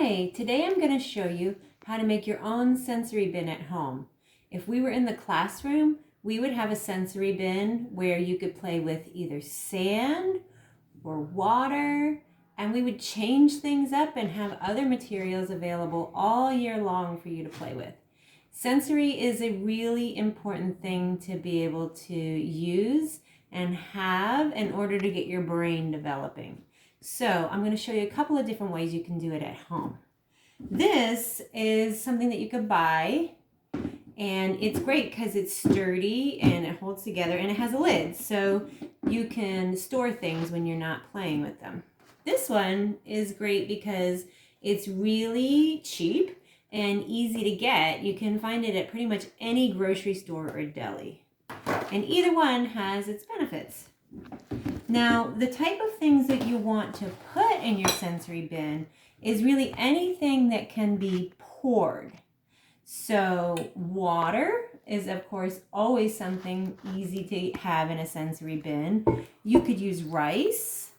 Hi, today I'm going to show you how to make your own sensory bin at home. If we were in the classroom, we would have a sensory bin where you could play with either sand or water, and we would change things up and have other materials available all year long for you to play with. Sensory is a really important thing to be able to use and have in order to get your brain developing. So I'm going to show you a couple of different ways you can do it at home. This is something that you could buy, and it's great because it's sturdy and it holds together and it has a lid, so you can store things when you're not playing with them. This one is great because it's really cheap and easy to get. You can find it at pretty much any grocery store or deli. And either one has its benefits. Now, the type of things that you want to put in your sensory bin is really anything that can be poured. So water is, of course, always something easy to have in a sensory bin. You could use rice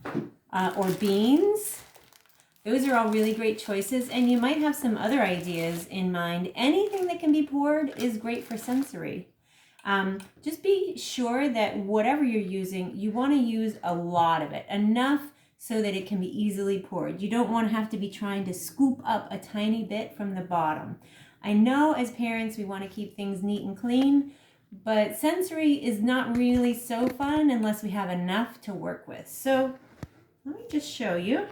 or beans. Those are all really great choices, and you might have some other ideas in mind. Anything that can be poured is great for sensory. Just be sure that whatever you're using, you want to use a lot of it, enough so that it can be easily poured. You don't want to have to be trying to scoop up a tiny bit from the bottom. I know as parents we want to keep things neat and clean, but sensory is not really so fun unless we have enough to work with. So let me just show you.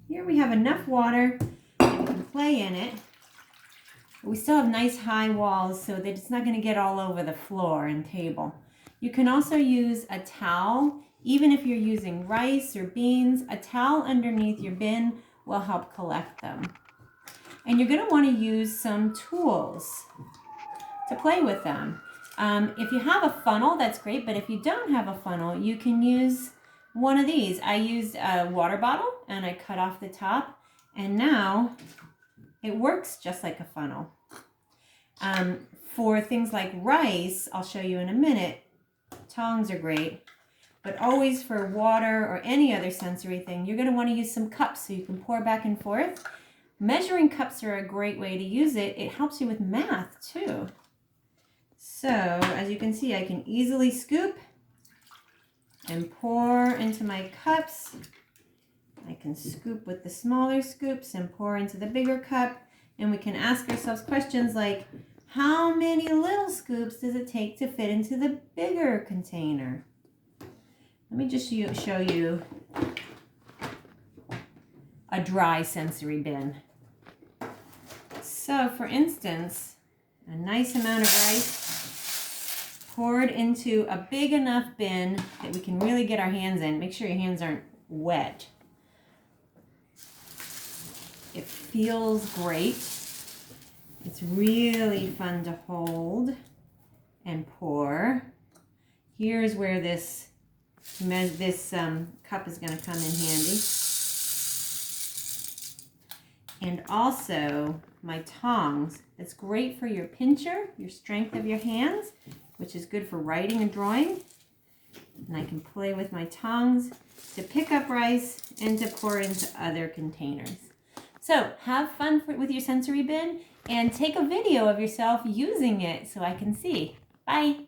Here we have enough water. We can play in it. We still have nice high walls so that it's not going to get all over the floor and table. You can also use a towel. Even if you're using rice or beans, a towel underneath your bin will help collect them. And you're going to want to use some tools to play with them. If you have a funnel, that's great, but if you don't have a funnel, you can use one of these. I used a water bottle and I cut off the top, and now it works just like a funnel. For things like rice, I'll show you in a minute, tongs are great. But always for water or any other sensory thing, you're going to want to use some cups so you can pour back and forth. Measuring cups are a great way to use it. It helps you with math too. So as you can see, I can easily scoop and pour into my cups. I can scoop with the smaller scoops and pour into the bigger cup. And we can ask ourselves questions like, how many little scoops does it take to fit into the bigger container? Let me just show you a dry sensory bin. So for instance, a nice amount of rice poured into a big enough bin that we can really get our hands in. Make sure your hands aren't wet. It feels great. It's really fun to hold and pour. Here's where this cup is going to come in handy. And also my tongs. It's great for your pincher, your strength of your hands, which is good for writing and drawing. And I can play with my tongs to pick up rice and to pour into other containers. So have fun with your sensory bin and take a video of yourself using it so I can see. Bye.